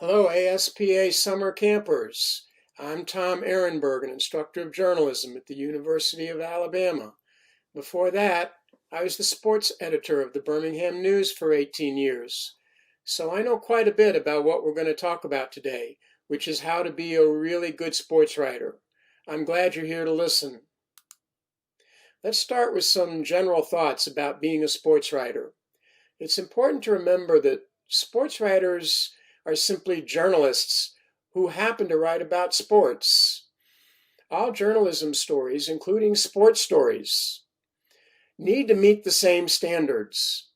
Hello, ASPA summer campers. I'm Tom Arenberg, an instructor of journalism at the University of Alabama. Before that, I was the sports editor of the Birmingham News for 18 years. So I know quite a bit about what we're going to talk about today, which is how to be a really good sports writer. I'm glad you're here to listen. Let's start with some general thoughts about being a sports writer. It's important to remember that sports writers are simply journalists who happen to write about sports. All journalism stories, including sports stories, need to meet the same standards.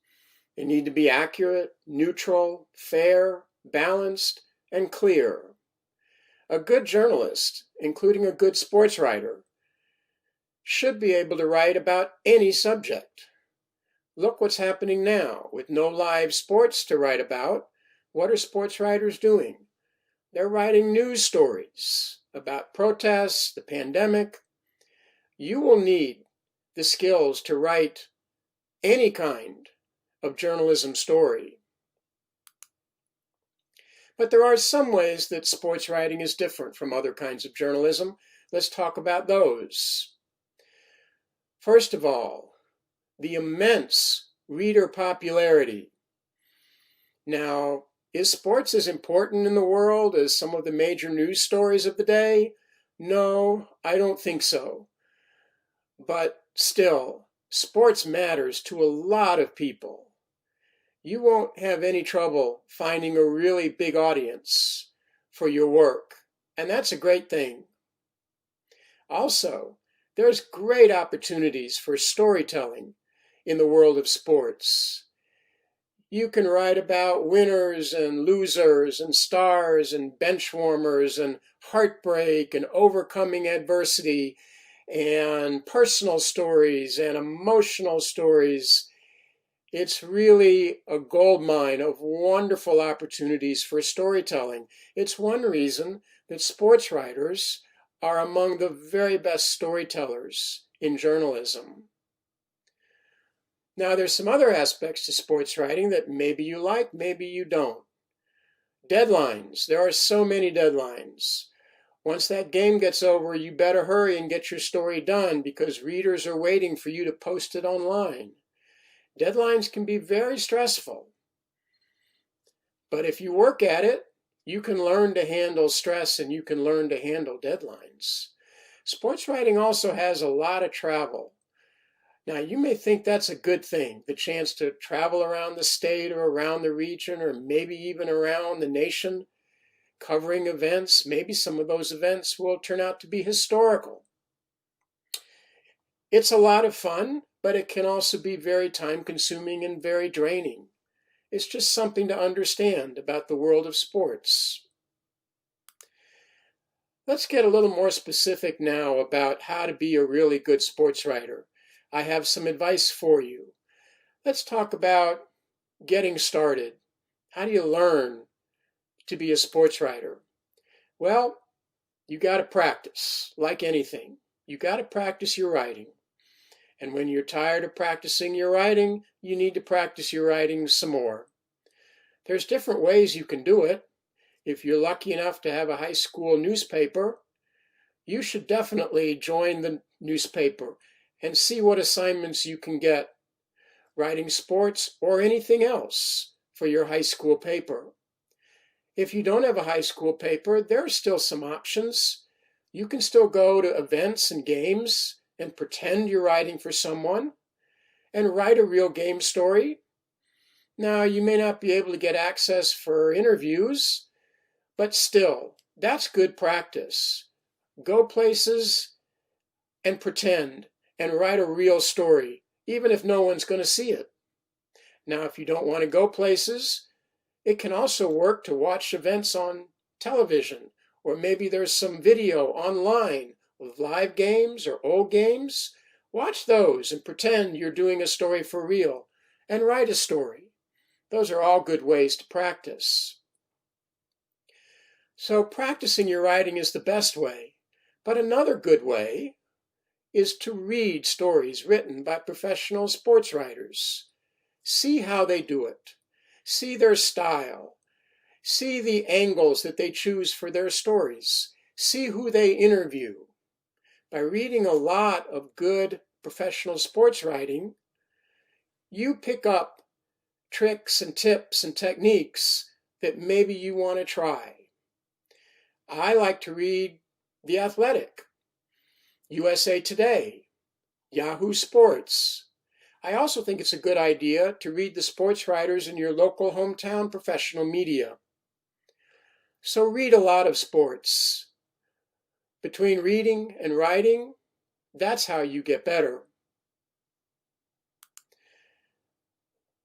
They need to be accurate, neutral, fair, balanced, and clear. A good journalist, including a good sports writer, should be able to write about any subject. Look what's happening now. With no live sports to write about, what are sports writers doing? They're writing news stories about protests, the pandemic. You will need the skills to write any kind of journalism story. But there are some ways that sports writing is different from other kinds of journalism. Let's talk about those. First of all, the immense reader popularity. Now, is sports as important in the world as some of the major news stories of the day? No, I don't think so. But still, sports matters to a lot of people. You won't have any trouble finding a really big audience for your work, and that's a great thing. Also, there's great opportunities for storytelling in the world of sports. You can write about winners and losers and stars and bench warmers and heartbreak and overcoming adversity and personal stories and emotional stories. It's really a goldmine of wonderful opportunities for storytelling. It's one reason that sports writers are among the very best storytellers in journalism. Now, there's some other aspects to sports writing that maybe you like, maybe you don't. Deadlines. There are so many deadlines. Once that game gets over, you better hurry and get your story done because readers are waiting for you to post it online. Deadlines can be very stressful. But if you work at it, you can learn to handle stress and you can learn to handle deadlines. Sports writing also has a lot of travel. Now, you may think that's a good thing, the chance to travel around the state or around the region or maybe even around the nation, covering events. Maybe some of those events will turn out to be historical. It's a lot of fun, but it can also be very time-consuming and very draining. It's just something to understand about the world of sports. Let's get a little more specific now about how to be a really good sports writer. I have some advice for you. Let's talk about getting started. How do you learn to be a sports writer? Well, you got to practice, like anything. You got to practice your writing. And when you're tired of practicing your writing, you need to practice your writing some more. There's different ways you can do it. If you're lucky enough to have a high school newspaper, you should definitely join the newspaper and see what assignments you can get writing sports or anything else for your high school paper. If you don't have a high school paper, there are still some options. You can still go to events and games and pretend you're writing for someone and write a real game story. Now, you may not be able to get access for interviews, but still, that's good practice. Go places and pretend and write a real story, even if no one's going to see it. Now, if you don't want to go places, it can also work to watch events on television, or maybe there's some video online of live games or old games. Watch those and pretend you're doing a story for real and write a story. Those are all good ways to practice. So practicing your writing is the best way, but another good way is to read stories written by professional sports writers. See how they do it. See their style. See the angles that they choose for their stories. See who they interview. By reading a lot of good professional sports writing, you pick up tricks and tips and techniques that maybe you want to try. I like to read The Athletic, USA Today, Yahoo Sports. I also think it's a good idea to read the sports writers in your local hometown professional media. So read a lot of sports. Between reading and writing, that's how you get better.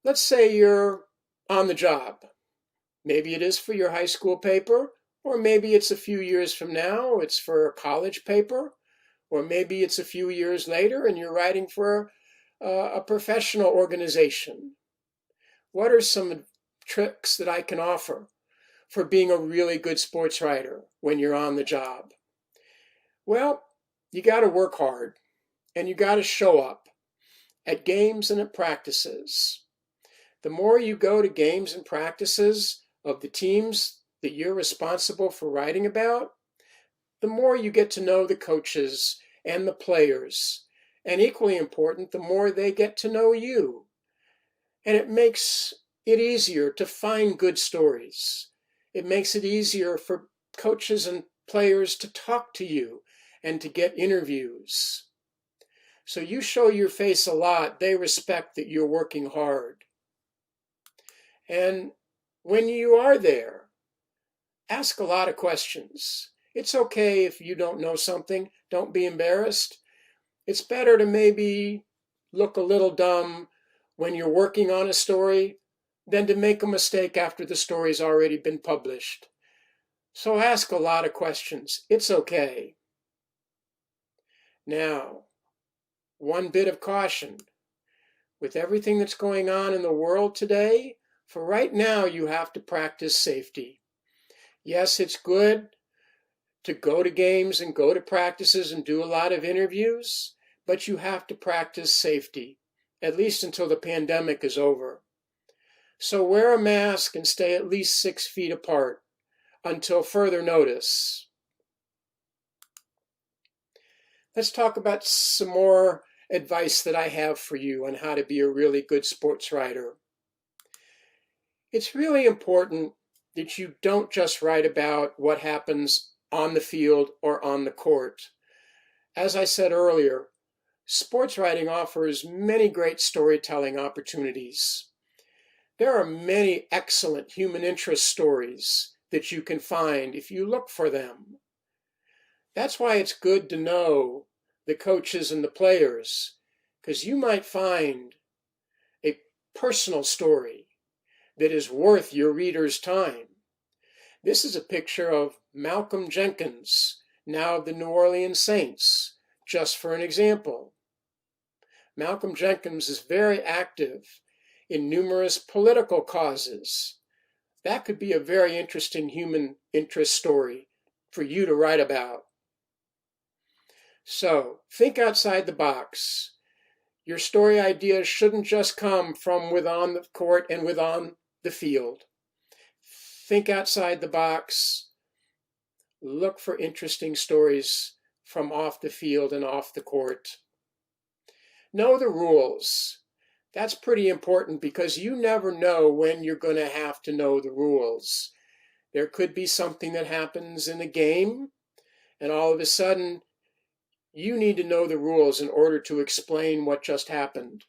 Let's say you're on the job. Maybe it is for your high school paper, or maybe it's a few years from now, it's for a college paper, or maybe it's a few years later and you're writing for a professional organization. What are some tricks that I can offer for being a really good sports writer when you're on the job? Well, you got to work hard and you got to show up at games and at practices. The more you go to games and practices of the teams that you're responsible for writing about, the more you get to know the coaches and the players. And equally important, the more they get to know you. And it makes it easier to find good stories. It makes it easier for coaches and players to talk to you and to get interviews. So you show your face a lot, they respect that you're working hard. And when you are there, ask a lot of questions. It's okay if you don't know something, don't be embarrassed. It's better to maybe look a little dumb when you're working on a story than to make a mistake after the story's already been published. So ask a lot of questions. It's okay. Now, one bit of caution. With everything that's going on in the world today, for right now you have to practice safety. Yes, it's good to go to games and go to practices and do a lot of interviews, but you have to practice safety, at least until the pandemic is over. So wear a mask and stay at least 6 feet apart until further notice. Let's talk about some more advice that I have for you on how to be a really good sports writer. It's really important that you don't just write about what happens on the field or on the court. As I said earlier, sports writing offers many great storytelling opportunities. There are many excellent human interest stories that you can find if you look for them. That's why it's good to know the coaches and the players, because you might find a personal story that is worth your reader's time. This is a picture of Malcolm Jenkins, now of the New Orleans Saints, just for an example. Malcolm Jenkins is very active in numerous political causes. That could be a very interesting human interest story for you to write about. So, think outside the box. Your story ideas shouldn't just come from within the court and within the field. Think outside the box. Look for interesting stories from off the field and off the court. Know the rules. That's pretty important because you never know when you're going to have to know the rules. There could be something that happens in a game, and all of a sudden, you need to know the rules in order to explain what just happened.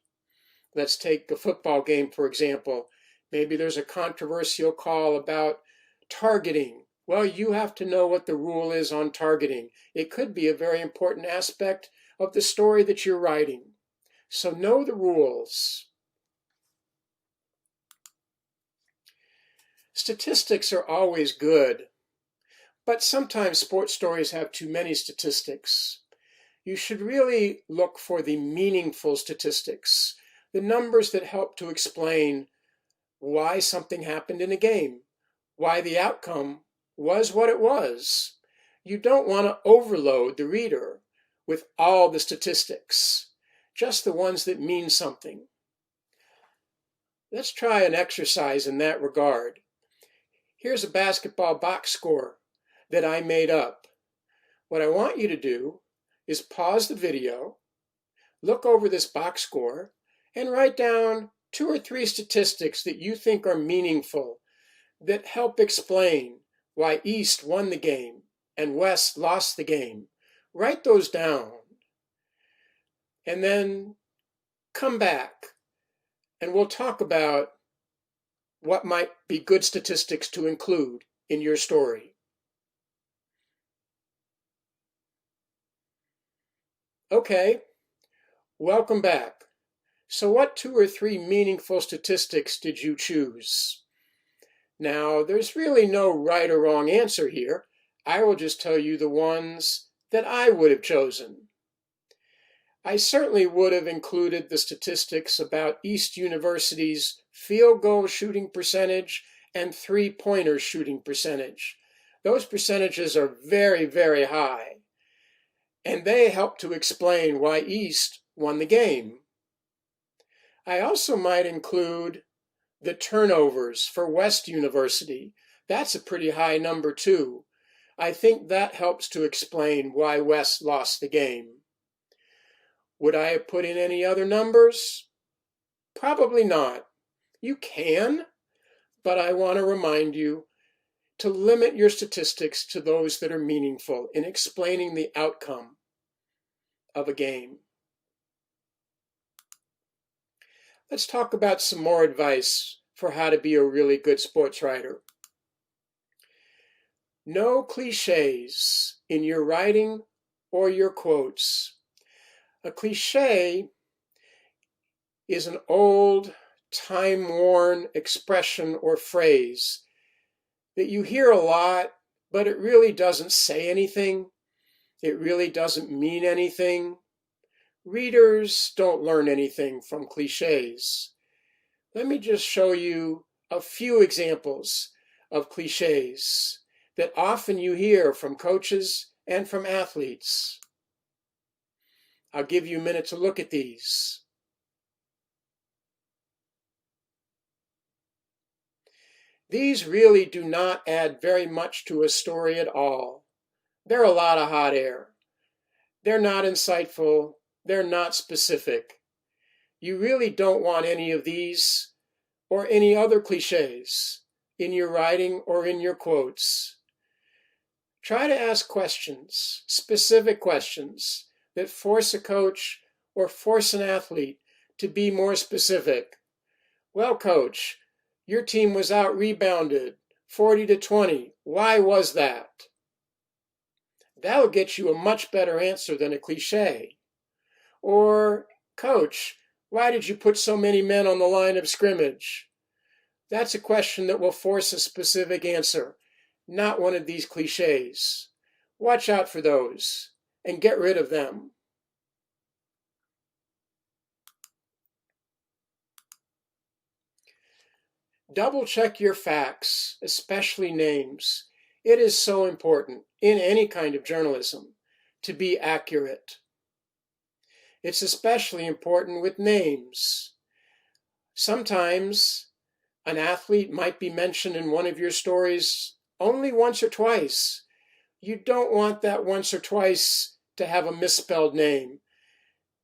Let's take a football game, for example. Maybe there's a controversial call about targeting. Well, you have to know what the rule is on targeting. It could be a very important aspect of the story that you're writing. So know the rules. Statistics are always good, but sometimes sports stories have too many statistics. You should really look for the meaningful statistics, the numbers that help to explain why something happened in a game, why the outcome was what it was. You don't want to overload the reader with all the statistics, just the ones that mean something. Let's try an exercise in that regard. Here's a basketball box score that I made up. What I want you to do is pause the video, look over this box score, and write down 2 or 3 statistics that you think are meaningful, that help explain why East won the game and West lost the game. Write those down. And then come back and we'll talk about what might be good statistics to include in your story. Okay, welcome back. So what 2 or 3 meaningful statistics did you choose? Now, there's really no right or wrong answer here. I will just tell you the ones that I would have chosen. I certainly would have included the statistics about East University's field goal shooting percentage and three-pointer shooting percentage. Those percentages are very, very high, and they help to explain why East won the game. I also might include the turnovers for West University. That's a pretty high number too. I think that helps to explain why West lost the game. Would I have put in any other numbers? Probably not. You can, but I want to remind you to limit your statistics to those that are meaningful in explaining the outcome of a game. Let's talk about some more advice for how to be a really good sports writer. No cliches in your writing or your quotes. A cliche is an old, time-worn expression or phrase that you hear a lot, but it really doesn't say anything. It really doesn't mean anything. Readers don't learn anything from cliches. Let me just show you a few examples of cliches that often you hear from coaches and from athletes. I'll give you a minute to look at these. These really do not add very much to a story at all. They're a lot of hot air. They're not insightful. They're not specific. You really don't want any of these or any other cliches in your writing or in your quotes. Try to ask questions, specific questions, that force a coach or force an athlete to be more specific. Well, coach, your team was out-rebounded 40-20. Why was that? That'll get you a much better answer than a cliche. Or, coach, why did you put so many men on the line of scrimmage? That's a question that will force a specific answer, not one of these cliches. Watch out for those and get rid of them. Double check your facts, especially names. It is so important in any kind of journalism to be accurate. It's especially important with names. Sometimes an athlete might be mentioned in one of your stories only once or twice. You don't want that once or twice to have a misspelled name.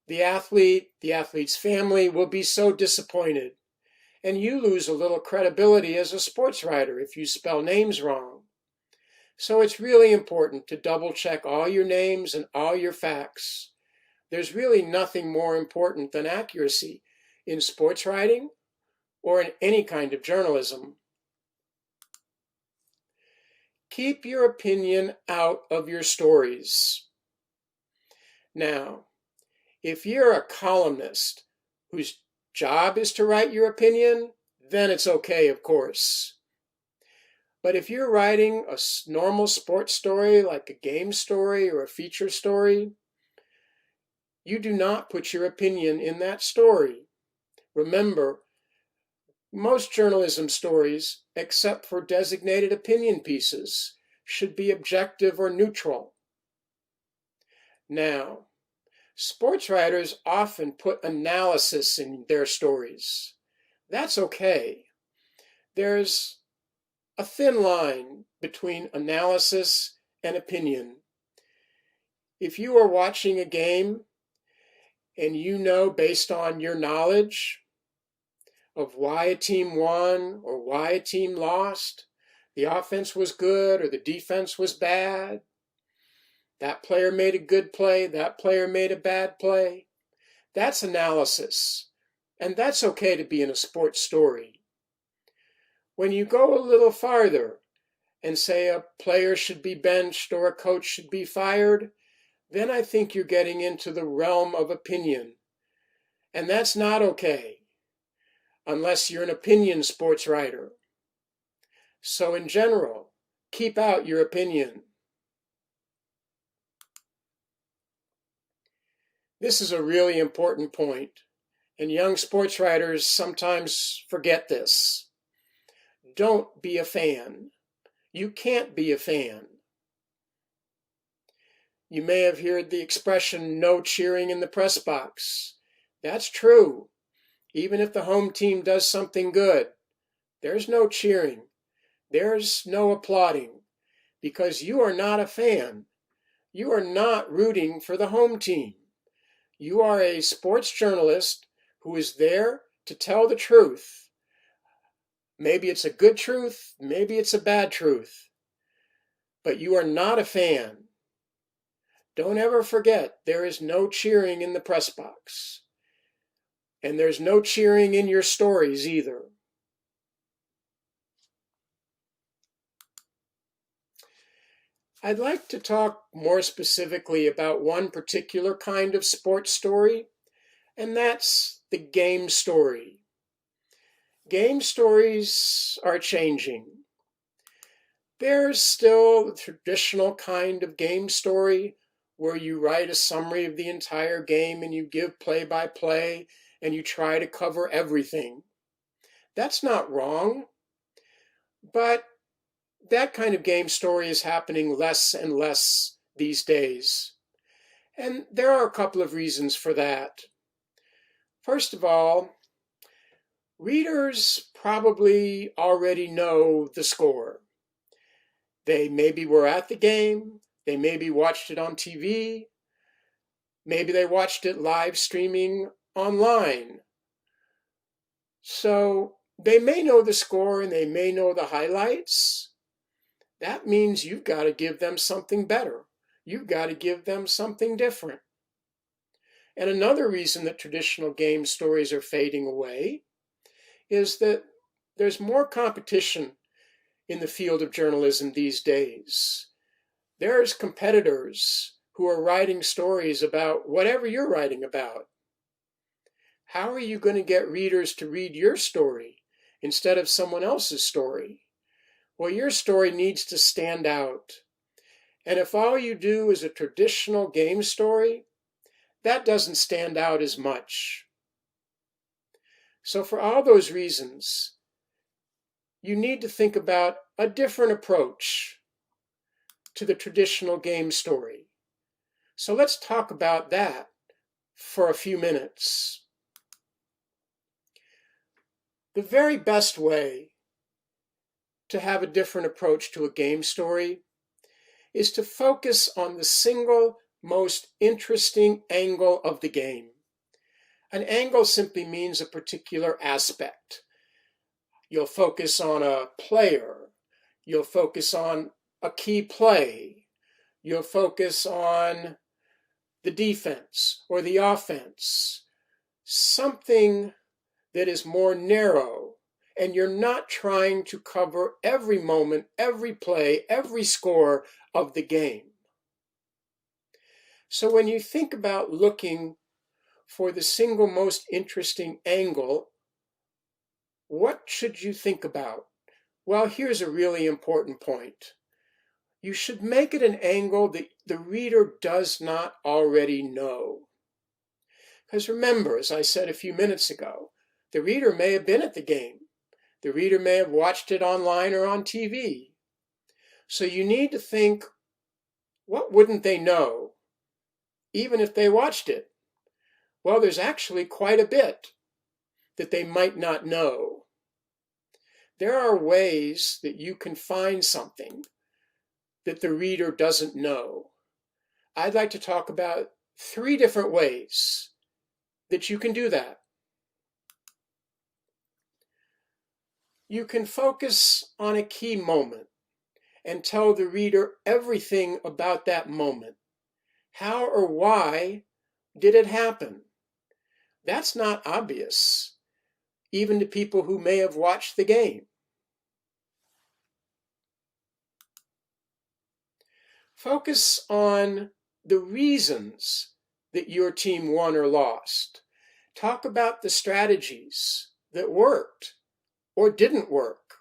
The athlete, the athlete's family will be so disappointed, and you lose a little credibility as a sports writer if you spell names wrong. So it's really important to double check all your names and all your facts. There's really nothing more important than accuracy in sports writing or in any kind of journalism. Keep your opinion out of your stories. Now, if you're a columnist whose job is to write your opinion, then it's okay, of course. But if you're writing a normal sports story like a game story or a feature story, you do not put your opinion in that story. Remember, most journalism stories, except for designated opinion pieces, should be objective or neutral. Now, sports writers often put analysis in their stories. That's okay. There's a thin line between analysis and opinion. If you are watching a game and you know based on your knowledge of why a team won or why a team lost, the offense was good or the defense was bad, that player made a good play, that player made a bad play, that's analysis. And that's okay to be in a sports story. When you go a little farther and say a player should be benched or a coach should be fired, then I think you're getting into the realm of opinion. And that's not okay, unless you're an opinion sports writer. So in general, keep out your opinion. This is a really important point, and young sports writers sometimes forget this. Don't be a fan. You can't be a fan. You may have heard the expression, no cheering in the press box. That's true. Even if the home team does something good, there's no cheering. There's no applauding, because you are not a fan. You are not rooting for the home team. You are a sports journalist who is there to tell the truth. Maybe it's a good truth, maybe it's a bad truth, but you are not a fan. Don't ever forget, there is no cheering in the press box. And there's no cheering in your stories either. I'd like to talk more specifically about one particular kind of sports story, and that's the game story. Game stories are changing. There's still the traditional kind of game story where you write a summary of the entire game and you give play-by-play and you try to cover everything. That's not wrong, but that kind of game story is happening less and less these days. And there are a couple of reasons for that. First of all, readers probably already know the score. They maybe were at the game, they maybe watched it on TV, maybe they watched it live streaming online. So they may know the score and they may know the highlights. That means you've got to give them something better. You've got to give them something different. And another reason that traditional game stories are fading away is that there's more competition in the field of journalism these days. There's competitors who are writing stories about whatever you're writing about. How are you going to get readers to read your story instead of someone else's story? Well, your story needs to stand out. And if all you do is a traditional game story, that doesn't stand out as much. So for all those reasons, you need to think about a different approach to the traditional game story. So let's talk about that for a few minutes. The very best way to have a different approach to a game story is to focus on the single most interesting angle of the game. An angle simply means a particular aspect. You'll focus on a player. You'll focus on a key play. You'll focus on the defense or the offense. Something that is more narrow, and you're not trying to cover every moment, every play, every score of the game. So when you think about looking for the single most interesting angle, what should you think about? Well, here's a really important point. You should make it an angle that the reader does not already know. Because remember, as I said a few minutes ago, the reader may have been at the game. The reader may have watched it online or on TV. So you need to think, what wouldn't they know, even if they watched it? Well, there's actually quite a bit that they might not know. There are ways that you can find something that the reader doesn't know. I'd like to talk about 3 different ways that you can do that. You can focus on a key moment and tell the reader everything about that moment. How or why did it happen? That's not obvious, even to people who may have watched the game. Focus on the reasons that your team won or lost. Talk about the strategies that worked or didn't work.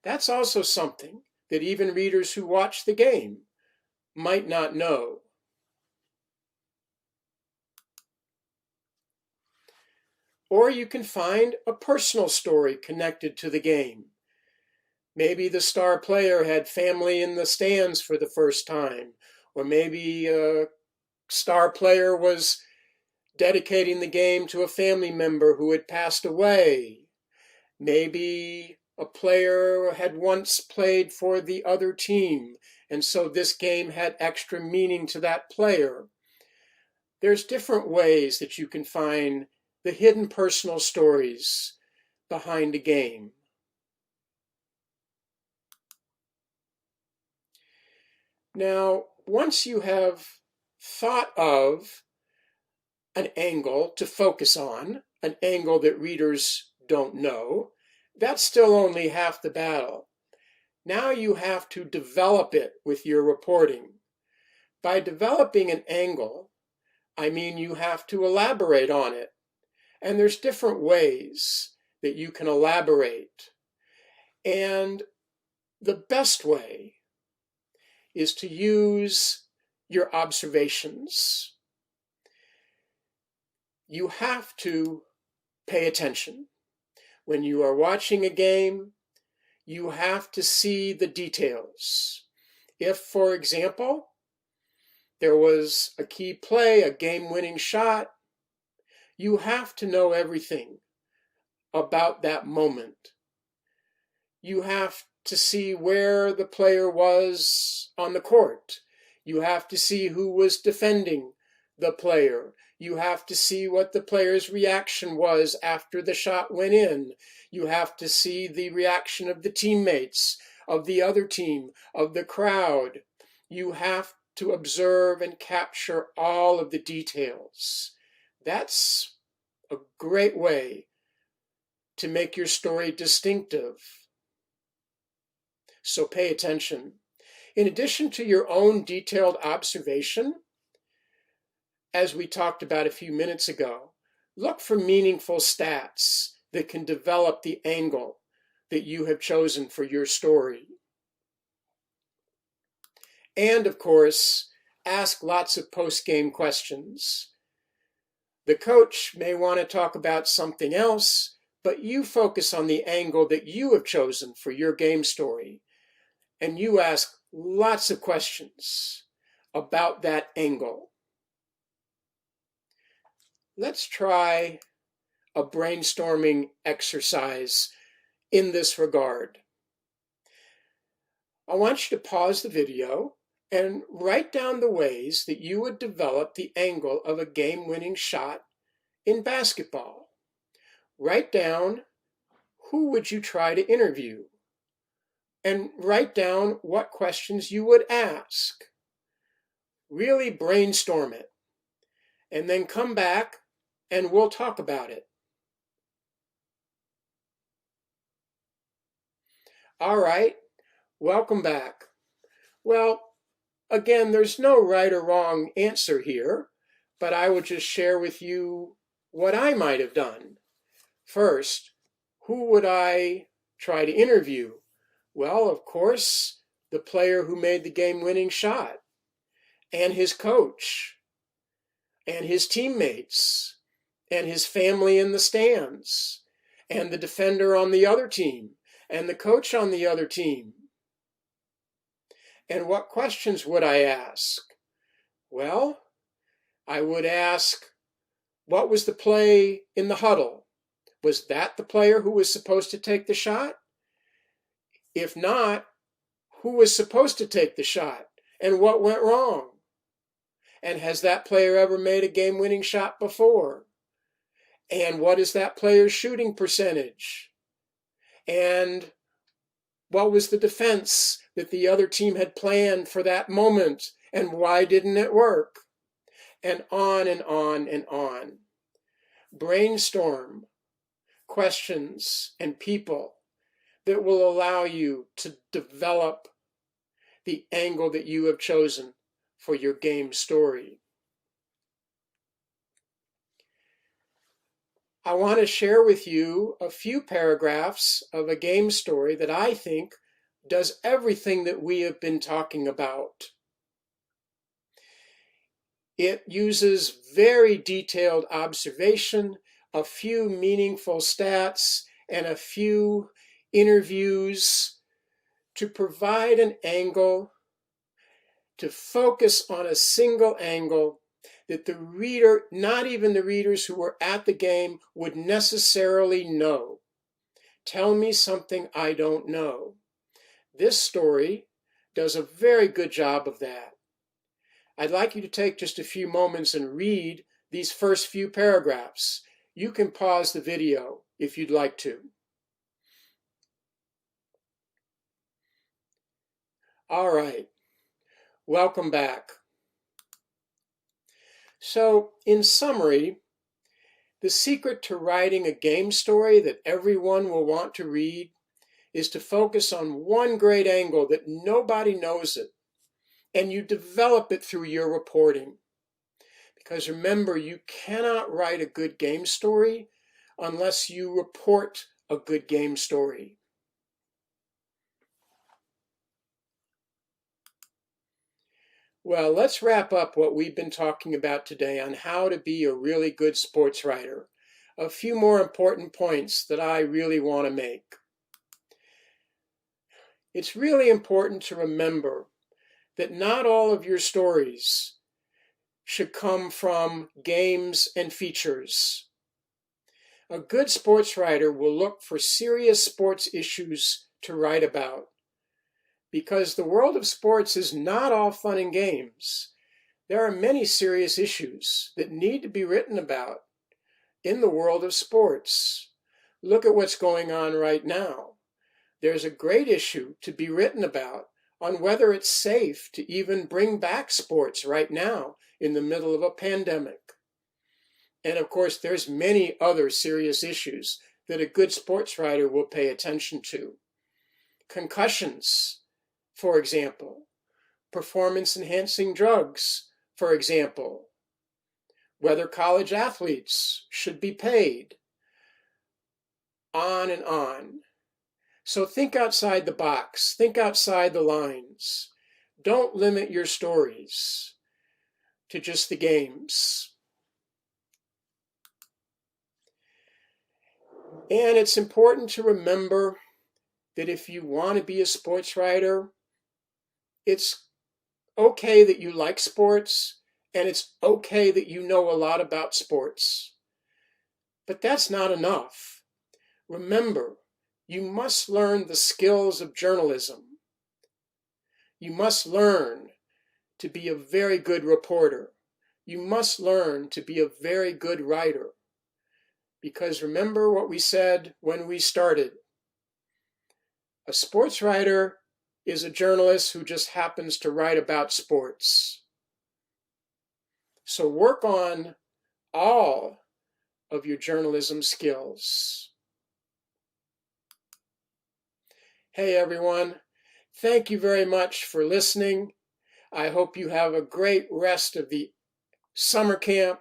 That's also something that even readers who watch the game might not know. Or you can find a personal story connected to the game. Maybe the star player had family in the stands for the first time, or maybe a star player was dedicating the game to a family member who had passed away. Maybe a player had once played for the other team, and so this game had extra meaning to that player. There's different ways that you can find the hidden personal stories behind a game. Now, once you have thought of an angle to focus on, an angle that readers don't know, that's still only half the battle. Now you have to develop it with your reporting. By developing an angle, I mean you have to elaborate on it. And there's different ways that you can elaborate. And the best way is to use your observations. You have to pay attention. When you are watching a game, you have to see the details. If, for example, there was a key play, a game-winning shot, you have to know everything about that moment. You have to see where the player was on the court. You have to see who was defending the player. You have to see what the player's reaction was after the shot went in. You have to see the reaction of the teammates, of the other team, of the crowd. You have to observe and capture all of the details. That's a great way to make your story distinctive. So pay attention. In addition to your own detailed observation, as we talked about a few minutes ago, look for meaningful stats that can develop the angle that you have chosen for your story. And of course, ask lots of post-game questions. The coach may want to talk about something else, but you focus on the angle that you have chosen for your game story. And you ask lots of questions about that angle. Let's try a brainstorming exercise in this regard. I want you to pause the video and write down the ways that you would develop the angle of a game-winning shot in basketball. Write down who would you try to interview, and write down what questions you would ask. Really brainstorm it, and then come back and we'll talk about it. All right, welcome back. Well, again, there's no right or wrong answer here, but I will just share with you what I might have done. First, who would I try to interview? Well, of course, the player who made the game-winning shot, and his coach, and his teammates, and his family in the stands, and the defender on the other team, and the coach on the other team. And what questions would I ask? Well, I would ask, what was the play in the huddle? Was that the player who was supposed to take the shot? If not, who was supposed to take the shot and what went wrong? And has that player ever made a game-winning shot before? And what is that player's shooting percentage? And what was the defense that the other team had planned for that moment? And why didn't it work? And on and on and on. Brainstorm questions and people that will allow you to develop the angle that you have chosen for your game story. I want to share with you a few paragraphs of a game story that I think does everything that we have been talking about. It uses very detailed observation, a few meaningful stats, and a few interviews to provide an angle, to focus on a single angle that the reader, not even the readers who were at the game, would necessarily know. Tell me something I don't know. This story does a very good job of that. I'd like you to take just a few moments and read these first few paragraphs. You can pause the video if you'd like to. All right, welcome back. So, in summary, the secret to writing a game story that everyone will want to read is to focus on one great angle that nobody knows it, and you develop it through your reporting. Because remember, you cannot write a good game story unless you report a good game story. Well, let's wrap up what we've been talking about today on how to be a really good sports writer. A few more important points that I really want to make. It's really important to remember that not all of your stories should come from games and features. A good sports writer will look for serious sports issues to write about, because the world of sports is not all fun and games. There are many serious issues that need to be written about in the world of sports. Look at what's going on right now. There's a great issue to be written about on whether it's safe to even bring back sports right now in the middle of a pandemic. And of course, there's many other serious issues that a good sports writer will pay attention to. Concussions, for example. Performance-enhancing drugs, for example. Whether college athletes should be paid. On and on. So think outside the box. Think outside the lines. Don't limit your stories to just the games. And it's important to remember that if you want to be a sports writer, it's okay that you like sports, and it's okay that you know a lot about sports. But that's not enough. Remember, you must learn the skills of journalism. You must learn to be a very good reporter. You must learn to be a very good writer. Because remember what we said when we started. A sports writer is a journalist who just happens to write about sports. So work on all of your journalism skills. Hey everyone, thank you very much for listening. I hope you have a great rest of the summer camp,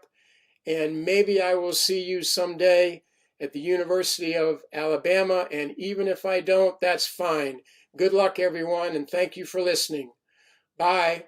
and maybe I will see you someday at the University of Alabama, and even if I don't, that's fine. Good luck, everyone, and thank you for listening. Bye.